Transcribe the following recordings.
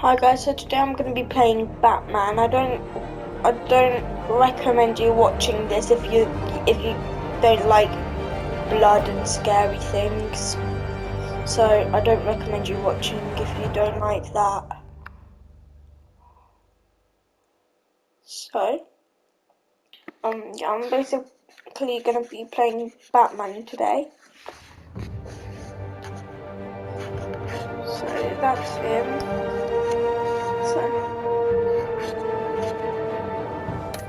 Hi guys, so today I'm going to be playing Batman. I don't recommend you watching this if you don't like blood and scary things. So I don't recommend you watching if you don't like that. So yeah, I'm basically going to be playing Batman today. So that's him. So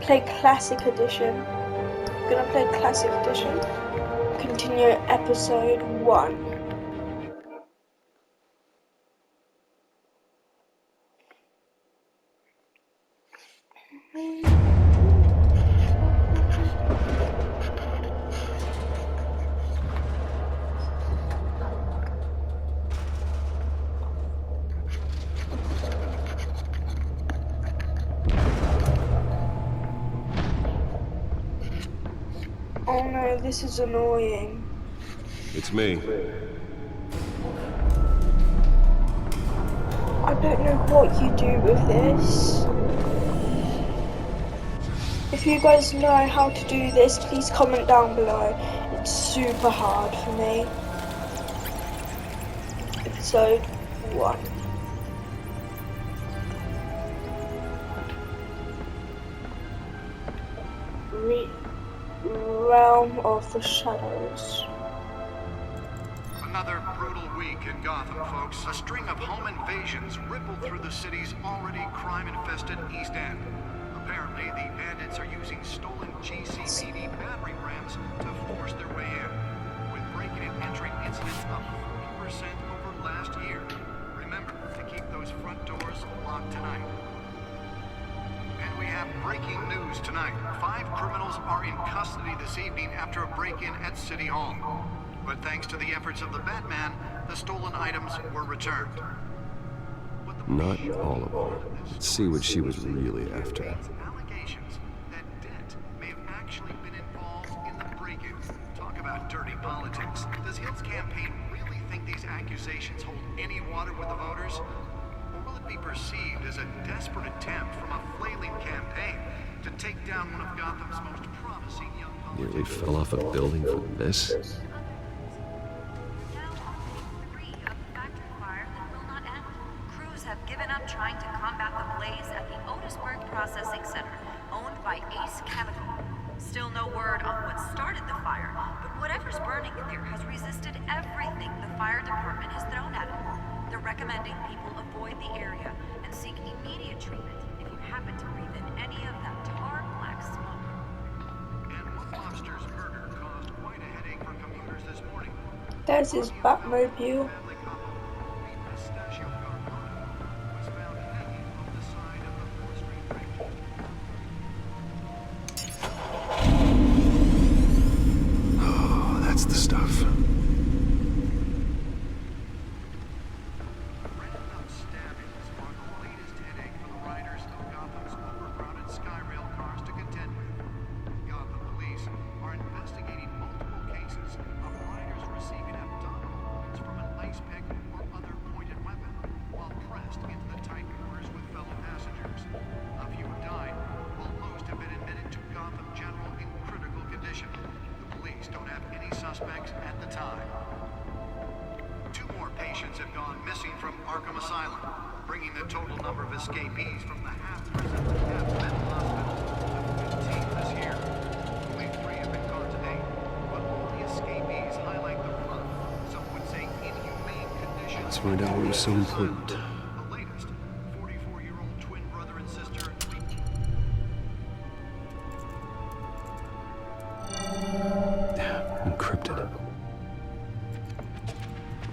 play Classic Edition. I'm gonna play Classic Edition. Continue episode 1. Oh no, this is annoying. It's me. I don't know what you do with this. If you guys know how to do this, please comment down below. It's super hard for me. Episode 1. Realm of the Shadows. Another brutal week in Gotham, folks. A string of home invasions rippled through the city's already crime-infested East End. Apparently, the bandits are using stolen GCPD battering rams to force their way in, with breaking and entering incidents up 40% over last year. Remember to keep those front doors locked tonight. And we have breaking news tonight. 5 criminals are in custody this evening after a break-in at City Hall. But thanks to the efforts of the Batman, the stolen items were returned. Not all of them. Let's see what she was really after. Allegations that Dent may have actually been involved in the break-in. Talk about dirty politics. Does Hill's campaign really think these accusations hold any water with the voters? Or will it be perceived as a desperate attempt from a flailing campaign to take down one of Gotham's most promising young politicians? Nearly fell off a building for this. Given up trying to combat the blaze at the Otisburg Processing Center, owned by Ace Chemical. Still no word on what started the fire, but whatever's burning in there has resisted everything the fire department has thrown at it. They're recommending people avoid the area and seek immediate treatment if you happen to breathe in any of that tar black smoke. And one mobster's murder caused quite a headache for commuters this morning. There's his Batmobile. That's the stuff. Random stabbings are the latest headache for the riders of Gotham's overcrowded Skyrail cars to contend with. Gotham police are investigating multiple cases of riders receiving abdominal wounds from an ice pick or other pointed weapon while pressed into the tight quarters with fellow passengers. A few have died, while most have been admitted to Gotham General in critical condition. Police don't have any suspects at the time. 2 more patients have gone missing from Arkham Asylum, bringing the total number of escapees from the half-prison to half-mental hospital to 15 this year. Only 3 have been caught to date, but all the escapees highlight the rough, some would say inhumane conditions. Let's find out what was so important. The latest, 44-year-old twin brother and sister. Encrypted.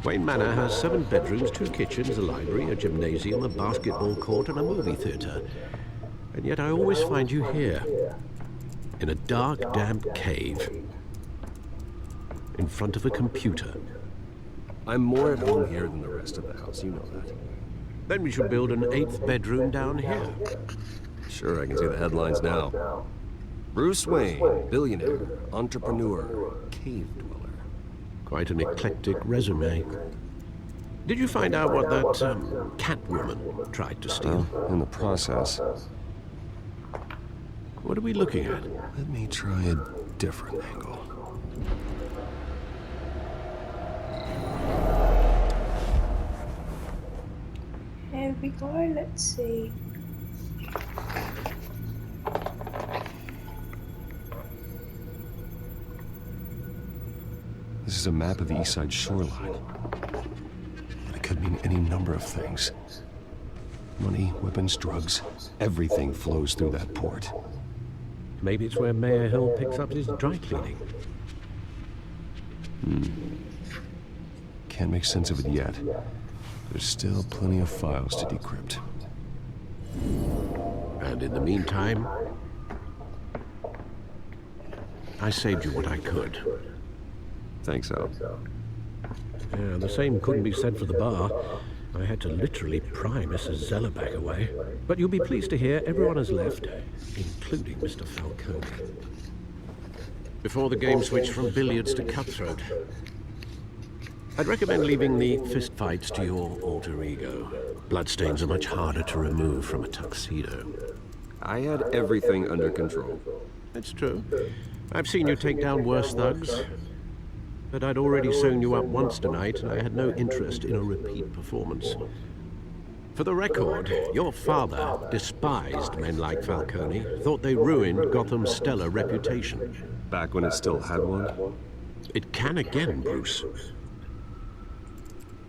Wayne Manor has 7 bedrooms, 2 kitchens, a library, a gymnasium, a basketball court, and a movie theater. And yet I always find you here, in a dark, damp cave, in front of a computer. I'm more at home here than the rest of the house, you know that. Then we should build an 8th bedroom down here. Sure, I can see the headlines now. Bruce Wayne, billionaire, entrepreneur, cave dweller. Quite an eclectic resume. Did you find out what that Catwoman tried to steal? Well, in the process. What are we looking at? Let me try a different angle. Here we go, let's see. This is a map of the East Side shoreline. But it could mean any number of things. Money, weapons, drugs, everything flows through that port. Maybe it's where Mayor Hill picks up his dry cleaning. Can't make sense of it yet. There's still plenty of files to decrypt. And in the meantime, I saved you what I could. Thanks, Al. Yeah, the same couldn't be said for the bar. I had to literally pry Mrs. Zellerback away. But you'll be pleased to hear everyone has left, including Mr. Falcone. Before the game switched from billiards to cutthroat. I'd recommend leaving the fistfights to your alter ego. Bloodstains are much harder to remove from a tuxedo. I had everything under control. It's true. I've seen you take down worse thugs. But I'd already sewn you up once tonight, and I had no interest in a repeat performance. For the record, your father despised men like Falcone, thought they ruined Gotham's stellar reputation. Back when it still had one? It can again, Bruce.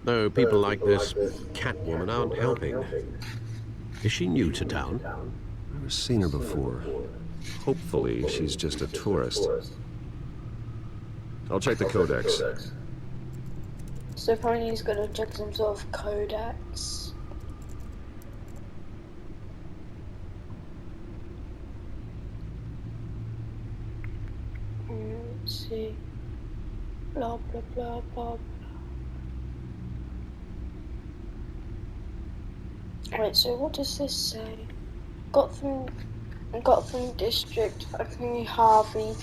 Though people like this Catwoman aren't helping. Is she new to town? Never seen her before. Hopefully, she's just a tourist. I'll check the codex. So apparently he's gonna check some sort of codex. Let's see. Blah blah blah blah blah. Wait, so what does this say? Gotham District Attorney Harvey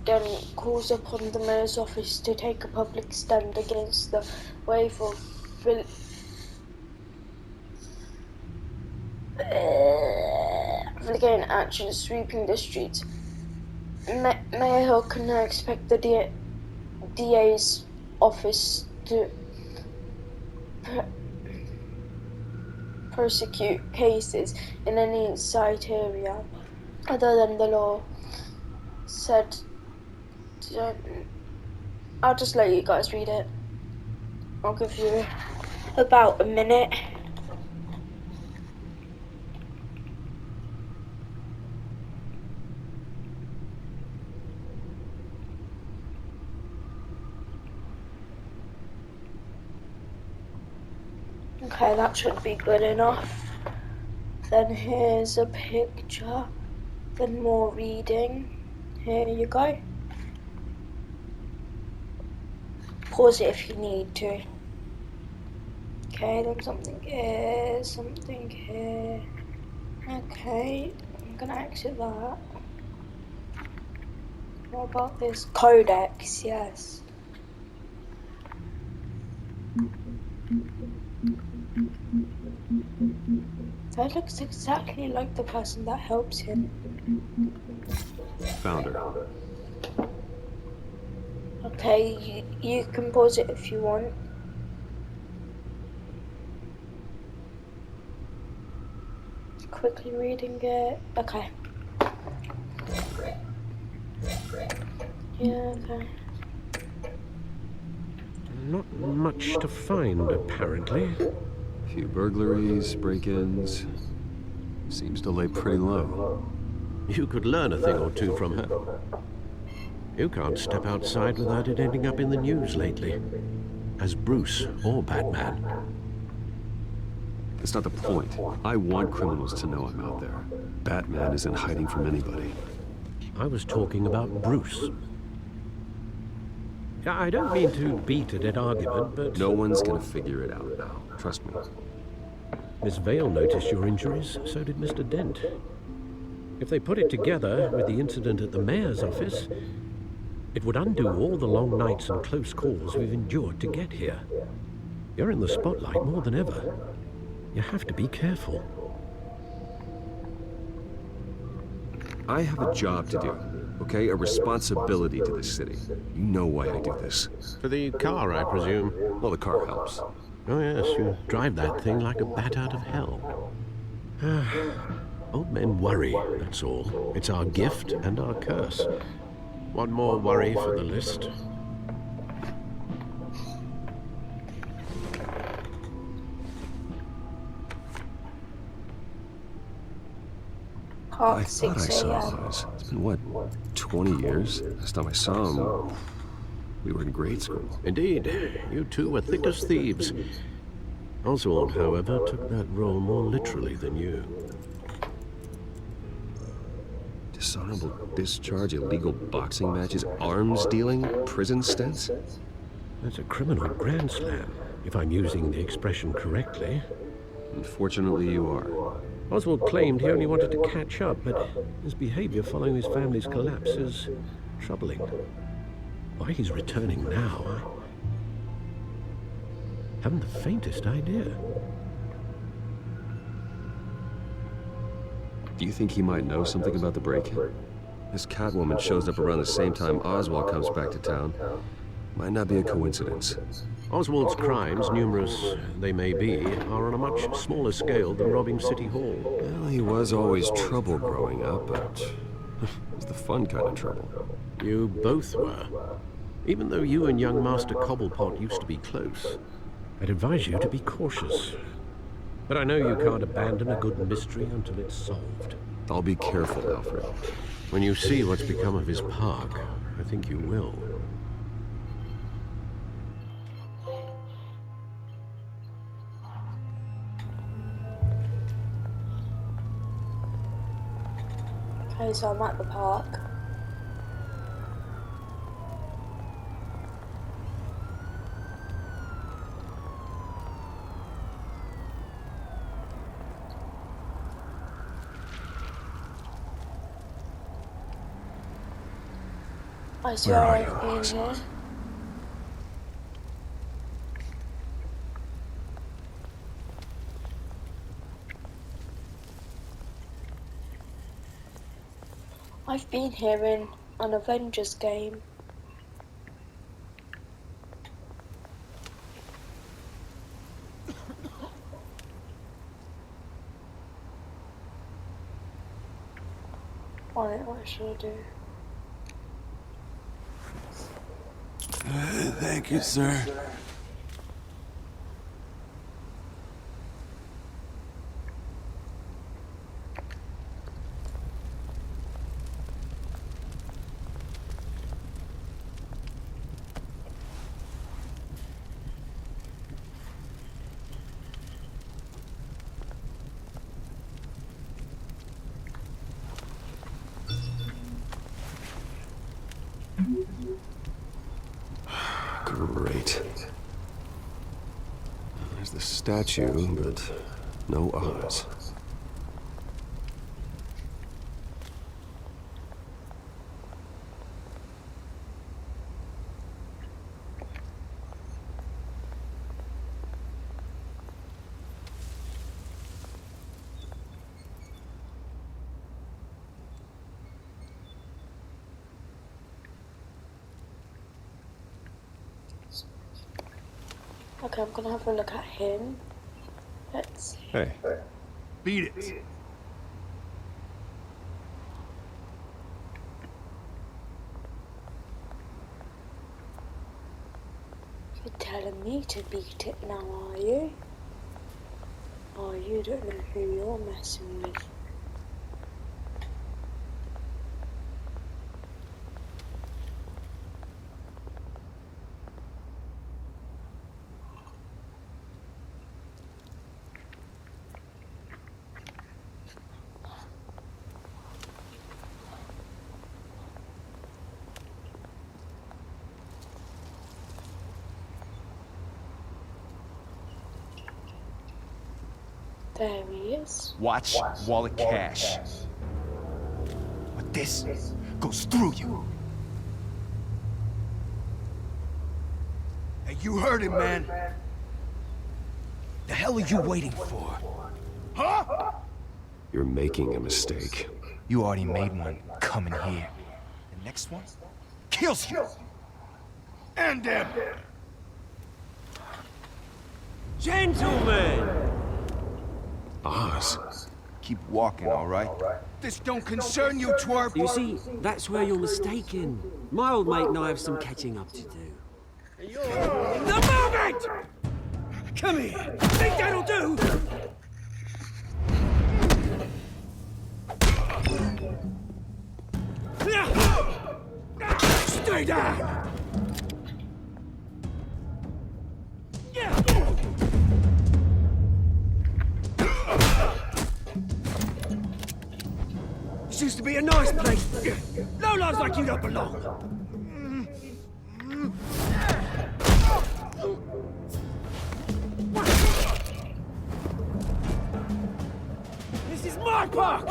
then calls upon the mayor's office to take a public stand against the wave of villain action sweeping the streets. Mayor Hill can now expect the DA's office to prosecute cases in any site area other than the law said. I'll just let you guys read it. I'll give you about a minute. Okay, that should be good enough. Then here's a picture, then more reading. Here you go. Pause it if you need to. Okay, then something here. Okay, I'm gonna exit that. What about this? Codex, yes. That looks exactly like the person that helps him. Found her. Okay, you can pause it if you want. Quickly reading it. Okay. Yeah, okay. Not much to find, apparently. A few burglaries, break-ins. Seems to lay pretty low. You could learn a thing or two from her. You can't step outside without it ending up in the news lately. As Bruce or Batman. That's not the point. I want criminals to know I'm out there. Batman isn't hiding from anybody. I was talking about Bruce. I don't mean to beat a dead argument, but... No one's gonna figure it out now. Trust me. Miss Vale noticed your injuries, so did Mr. Dent. If they put it together with the incident at the mayor's office, it would undo all the long nights and close calls we've endured to get here. You're in the spotlight more than ever. You have to be careful. I have a job to do, okay? A responsibility to this city. You know why I do this. For the car, I presume. Well, the car helps. Oh yes, you drive that thing like a bat out of hell. Old men worry, that's all. It's our gift and our curse. One more worry for the list. I Half thought I 6 saw a.m. Oz. It's been, what, 20 years? Last time I saw him, we were in grade school. Indeed, you two were thick as thieves. Oswald, however, took that role more literally than you. Dishonorable discharge, illegal boxing matches, arms dealing, prison stints? That's a criminal grand slam, if I'm using the expression correctly. Unfortunately, you are. Oswald claimed he only wanted to catch up, but his behavior following his family's collapse is troubling. Why he's returning now, I haven't the faintest idea. Do you think he might know something about the break-in? This Catwoman shows up around the same time Oswald comes back to town. Might not be a coincidence. Oswald's crimes, numerous they may be, are on a much smaller scale than robbing City Hall. Well, he was always trouble growing up, but it was the fun kind of trouble. You both were. Even though you and young Master Cobblepot used to be close, I'd advise you to be cautious. But I know you can't abandon a good mystery until it's solved. I'll be careful, Alfred. When you see what's become of his park, I think you will. Okay, so I'm at the park. I swear Where are you, I've been Oz? here. I've been here in an Avengers game. What should I do? Thank you, sir. Great. There's the statue, but no Oz. Okay, I'm gonna have a look at him. Let's see. Hey, Beat it. You're telling me to beat it now, are you? Oh, you don't know who you're messing with. There he is. Watch wallet cash. But this goes through you. Hey, you heard him, man. The hell are you waiting for? You're making a mistake. You already made one coming here. The next one kills you. And them. Gentlemen! Oz. Keep walking, all right? This don't concern you, twerp. You see, that's where you're mistaken. My old mate and I have some catching up to do. The moment! Come here! Think that'll do? Stay down! This used to be a nice place. No lives like you don't belong. This is my park!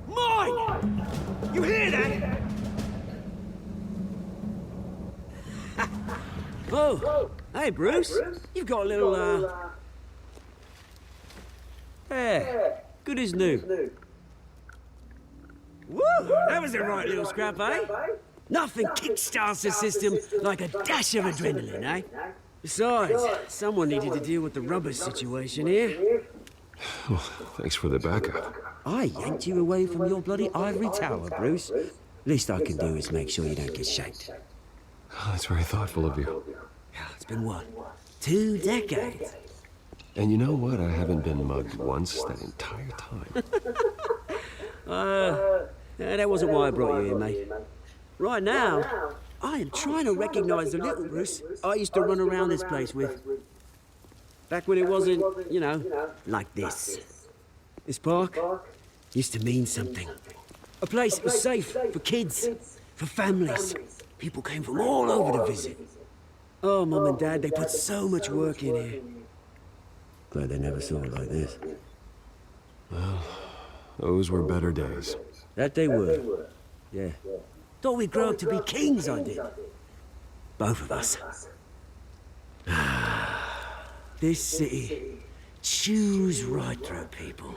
Mine! You hear that? Oh, hey Bruce. You've got a little, hair. Good as new. Woo! That was a right little scrap, eh? Nothing kickstarts the system like a dash of adrenaline, eh? Besides, someone needed to deal with the rubber situation here. Thanks for the backup. I yanked you away from your bloody ivory tower, Bruce. Least I can do is make sure you don't get shaked. That's very thoughtful of you. It's been what? 2 decades? And you know what? I haven't been mugged once that entire time. That wasn't why I brought you here, mate. Right now, I am trying to recognize the little Bruce I used to run around this place with. Back when it wasn't, you know, like this. This park used to mean something. A place that was safe for kids, for families. People came from all over to visit. Oh, Mum and Dad, they put so much work in here. Glad they never saw it like this. Well, those were better days. That they were. Yeah. Thought we'd grow up to be kings, I did. Both of us. This city chews right through people.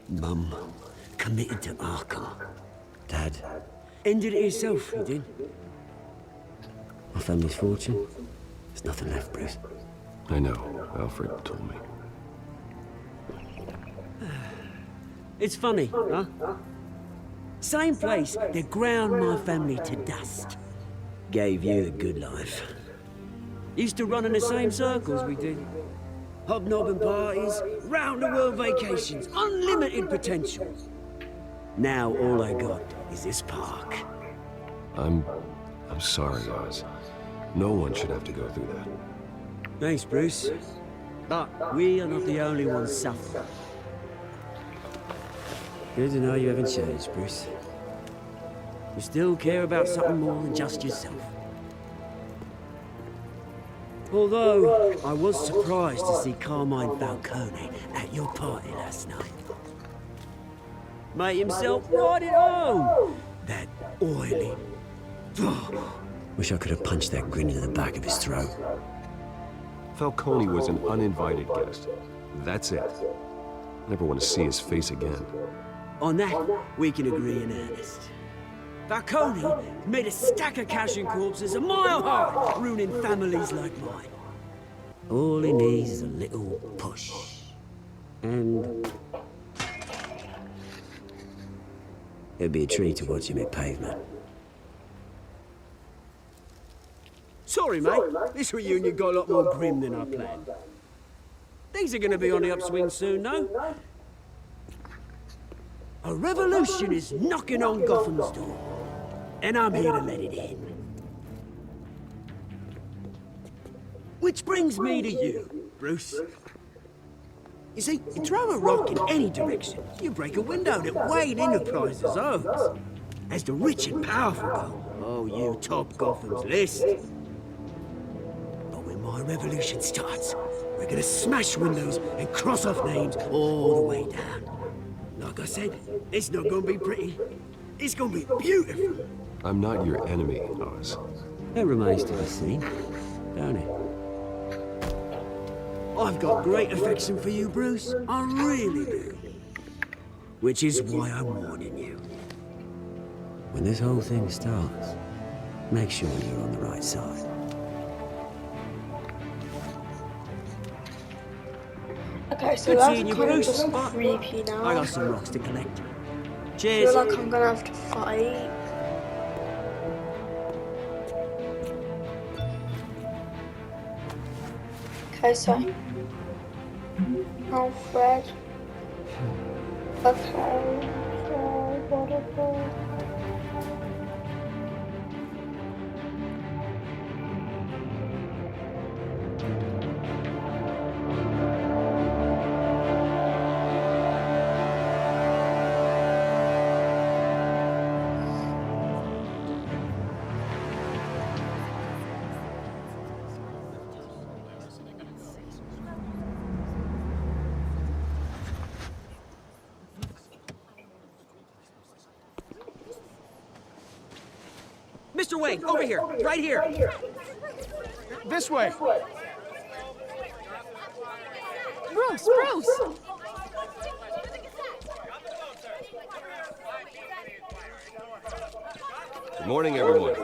Mum committed to Arkham. Dad ended it himself, he did. My family's fortune, there's nothing left, Bruce. I know. Alfred told me. It's funny, huh? Same place that ground my family to dust. Gave you the good life. Used to run in the same circles we did. Hobnobbing parties, round-the-world vacations, unlimited potential. Now all I got is this park. I'm sorry, Oz. No one should have to go through that. Thanks, Bruce. But we are not the only ones suffering. Good to know you haven't changed, Bruce. You still care about something more than just yourself. Although, I was surprised to see Carmine Falcone at your party last night. Made himself right at home! That oily... Wish I could have punched that grin into the back of his throat. Falcone was an uninvited guest. That's it. Never want to see his face again. On that, we can agree in earnest. Falcone made a stack of cash and corpses a mile high, ruining families like mine. All he needs is a little push. And... it'd be a treat to watch him hit pavement. Sorry, mate. This reunion got a lot more grim than I planned. Things are gonna be on the upswing soon, no? A revolution is knocking on Gotham's door, and I'm here to let it in. Which brings me to you, Bruce. You see, you throw a rock in any direction, you break a window that Wayne Enterprises owns. As the rich and powerful go, oh, you top Gotham's list. But when my revolution starts, we're gonna smash windows and cross off names all the way down. Like I said, it's not gonna be pretty. It's gonna be beautiful. I'm not your enemy, Oz. That remains to be seen, don't it? I've got great affection for you, Bruce. I really do. Which is why I'm warning you. When this whole thing starts, make sure you're on the right side. Okay, so Good that's seeing you, kind of Bruce. just Bye. creepy now. I got some rocks to collect. I Cheers. feel like I'm gonna have to fight. Okay, so Alfred. Okay, so whatever. Mr. Wayne, over here. Right here. This way! Bruce, Bruce! Good morning, everyone.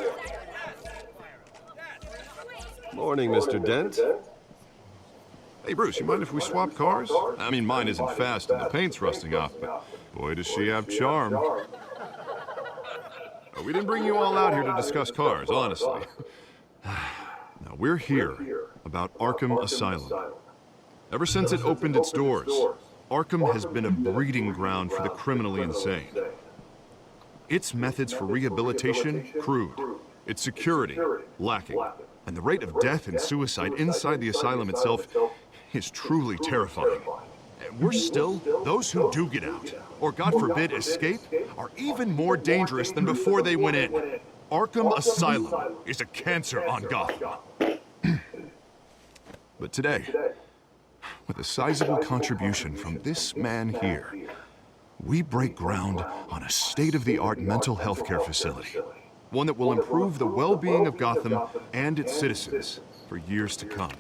Morning, Mr. Dent. Hey, Bruce, you mind if we swap cars? I mean, mine isn't fast and the paint's rusting off, but boy, does she have charm. We didn't bring you all out here to discuss cars, honestly. Now, we're here about Arkham Asylum. Ever since it opened its doors, Arkham has been a breeding ground for the criminally insane. Its methods for rehabilitation, crude. Its security, lacking. And the rate of death and suicide inside the asylum itself is truly terrifying. And worse still, those who do get out, or God forbid escape, are even more dangerous than before they went in. Arkham Asylum is a cancer on Gotham. But today, with a sizable contribution from this man here, we break ground on a state-of-the-art mental health care facility. One that will improve the well-being of Gotham and its citizens for years to come.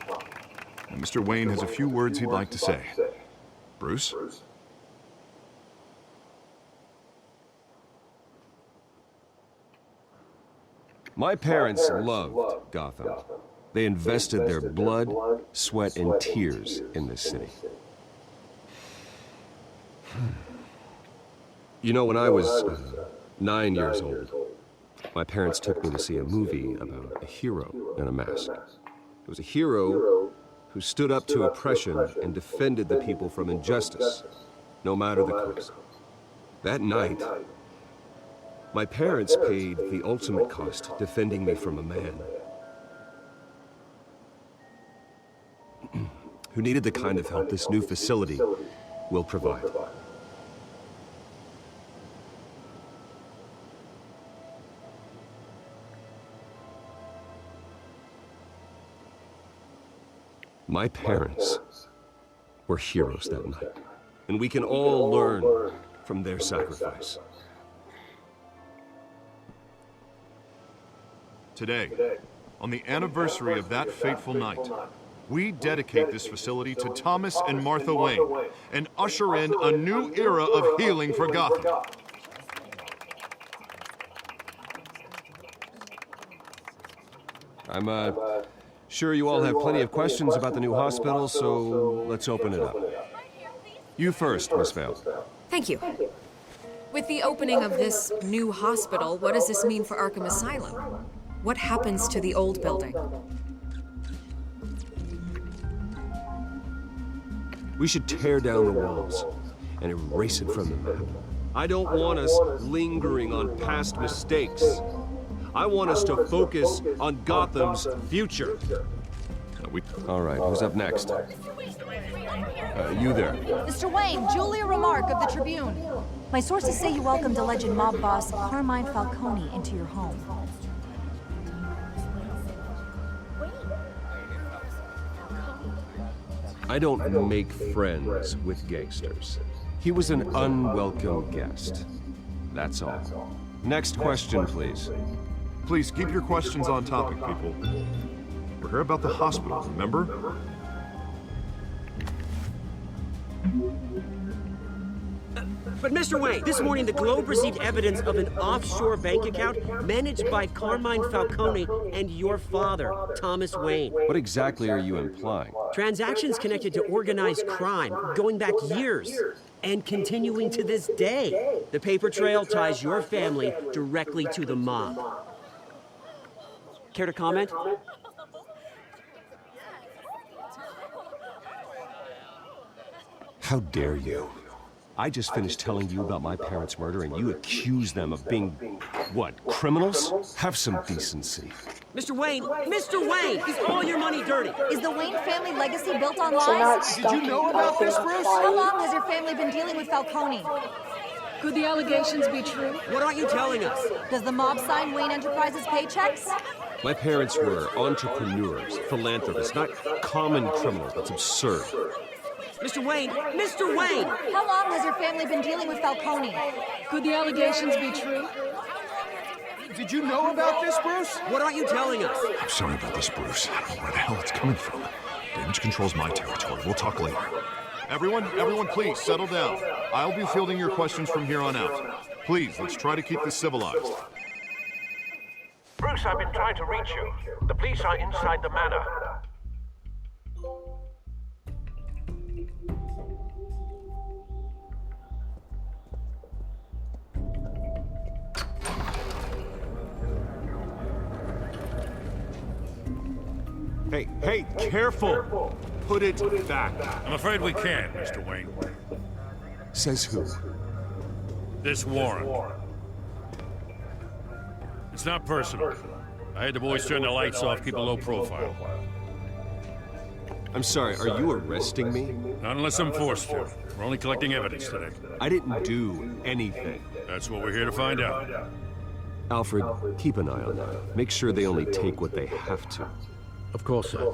And Mr. Wayne has a few words he'd like to say. Bruce? My parents loved Gotham. They invested their blood, sweat, and tears in this city. You know, when I was 9 years old, my parents took me to see a movie about a hero in a mask. It was a hero who stood up to oppression and defended the people from injustice, no matter the cost. That night, my parents paid the ultimate cost defending me from a man who needed the kind of help this new facility will provide. My parents were heroes that night, and we can all learn from their sacrifice. Today, on the anniversary of that fateful night, we dedicate this facility to Thomas and Martha Wayne and usher in a new era of healing for Gotham. I'm sure you all have plenty of questions about the new hospital, so let's open it up. You first, Miss Vale. Thank you. With the opening of this new hospital, what does this mean for Arkham Asylum? What happens to the old building? We should tear down the walls and erase it from the map. I don't want us lingering on past mistakes. I want us to focus on Gotham's future. All right, who's up next? You there. Mr. Wayne, Julia Remark of the Tribune. My sources say you welcomed alleged mob boss Carmine Falcone into your home. I don't make friends with gangsters. He was an unwelcome guest. That's all. Next question, please. Please keep your questions on topic, people. We're here about the hospital, remember? But Mr. Wayne, this morning the Globe received evidence of an offshore bank account managed by Carmine Falcone and your father, Thomas Wayne. What exactly are you implying? Transactions connected to organized crime, going back years, and continuing to this day. The paper trail ties your family directly to the mob. Care to comment? How dare you? I just finished telling you about my parents' murder and you accuse them of being, what, criminals? Have some decency. Mr. Wayne, is all your money dirty? Is the Wayne family legacy built on So now lies? it's stuck in Bruce? How long has your family been dealing with Falcone? Could the allegations be true? What aren't you telling us? Does the mob sign Wayne Enterprises paychecks? My parents were entrepreneurs, philanthropists, not common criminals. That's absurd. Mr. Wayne! How long has your family been dealing with Falcone? Could the allegations be true? Did you know about this, Bruce? What aren't you telling us? I'm sorry about this, Bruce. I don't know where the hell it's coming from. Damage control's my territory. We'll talk later. Everyone, please, settle down. I'll be fielding your questions from here on out. Please, let's try to keep this civilized. Bruce, I've been trying to reach you. The police are inside the manor. Hey, careful! Put it back. I'm afraid we can't, Mr. Wayne. Says who? This warrant. It's not personal. I had the boys turn the lights off, keep a low profile. I'm sorry, are you arresting me? Not unless I'm forced to. We're only collecting evidence today. I didn't do anything. That's what we're here to find out. Alfred, keep an eye on that. Make sure they only take what they have to. Of course, sir.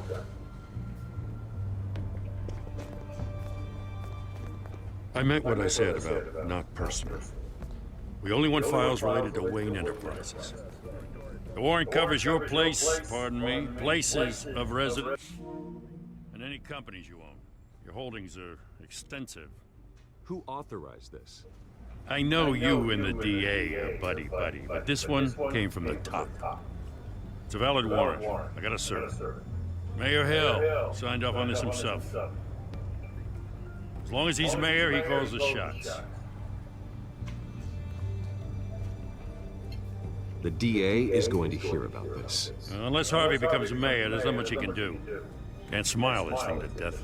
I meant what I said about not personal. We only want files related to Wayne Enterprises. The warrant covers your place, pardon me, places of residence, and any companies you own. Your holdings are extensive. Who authorized this? I know you and the DA are buddy-buddy, but this one came from the top. It's a valid warrant. I gotta serve. Mayor Hill signed off on this himself. As long as he's mayor, he calls the shots. The DA is going to hear about this. Unless Harvey becomes mayor, there's not much he can do. Can't smile this thing to death.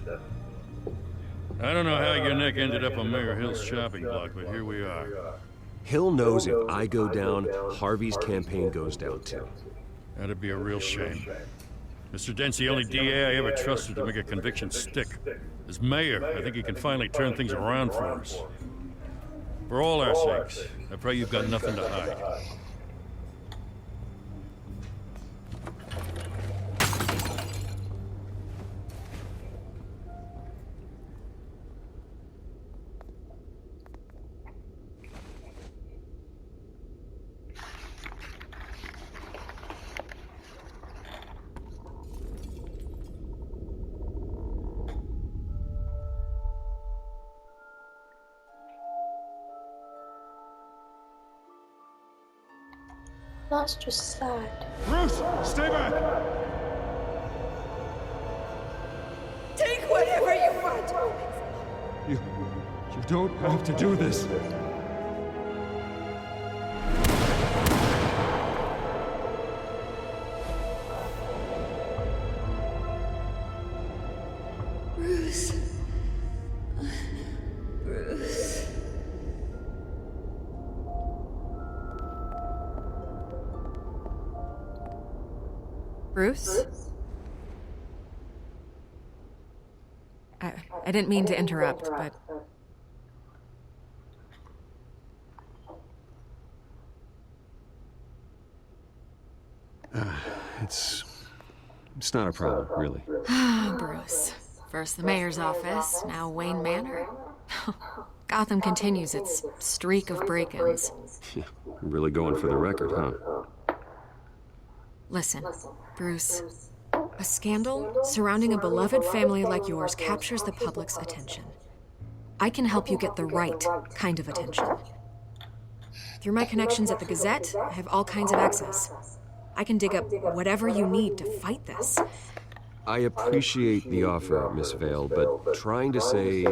I don't know how your neck ended up on Mayor Hill's shopping block, but here we are. Hill knows if I go down, Harvey's campaign goes down too. That'd be a real shame. Mr. Dent's the only DA I ever trusted to make a conviction stick. As mayor, I think he can finally turn things around for us. For all our sakes, I pray you've got nothing to hide. That's just sad. Bruce, stay back! Take whatever you want! You don't have to do this. Bruce. Bruce. Bruce? I didn't mean to interrupt, but... It's not a problem, really. Bruce. First the mayor's office, now Wayne Manor. Gotham continues its streak of break-ins. Really going for the record, huh? Listen, Bruce. A scandal surrounding a beloved family like yours captures the public's attention. I can help you get the right kind of attention. Through my connections at the Gazette, I have all kinds of access. I can dig up whatever you need to fight this. I appreciate the offer, Miss Vale, but trying to say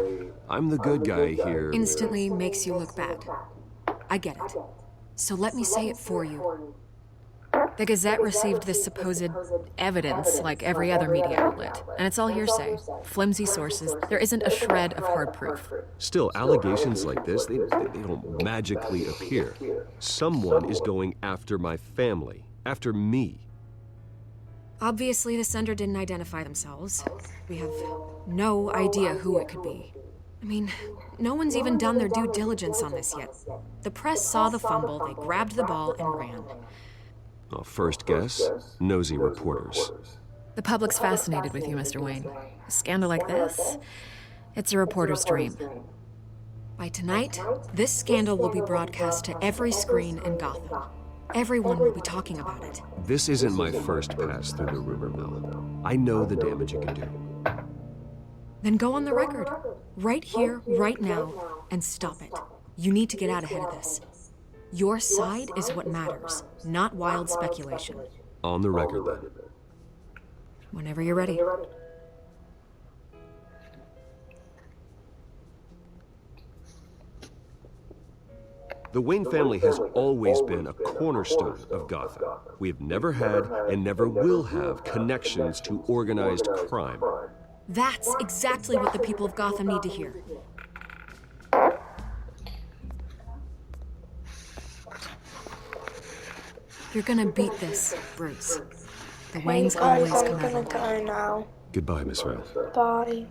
I'm the good guy here instantly makes you look bad. I get it. So let me say it for you. The Gazette received this supposed evidence like every other media outlet, and it's all hearsay. Flimsy sources. There isn't a shred of hard proof. Still, allegations like this, they don't magically appear. Someone is going after my family, after me. Obviously, the sender didn't identify themselves. We have no idea who it could be. I mean, no one's even done their due diligence on this yet. The press saw the fumble, they grabbed the ball and ran. Well, first guess, nosy reporters. The public's fascinated with you, Mr. Wayne. A scandal like this, it's a reporter's dream. By tonight, this scandal will be broadcast to every screen in Gotham. Everyone will be talking about it. This isn't my first pass through the rumor mill. I know the damage it can do. Then go on the record. Right here, right now, and stop it. You need to get out ahead of this. Your side is what matters, not wild speculation. On the record, then. Whenever you're ready. The Wayne family has always been a cornerstone of Gotham. We have never had and never will have connections to organized crime. That's exactly what the people of Gotham need to hear. You're gonna beat this, Bruce. The Waynes always come out on top. I'm gonna go now. Goodbye, Miss Vale. Bye.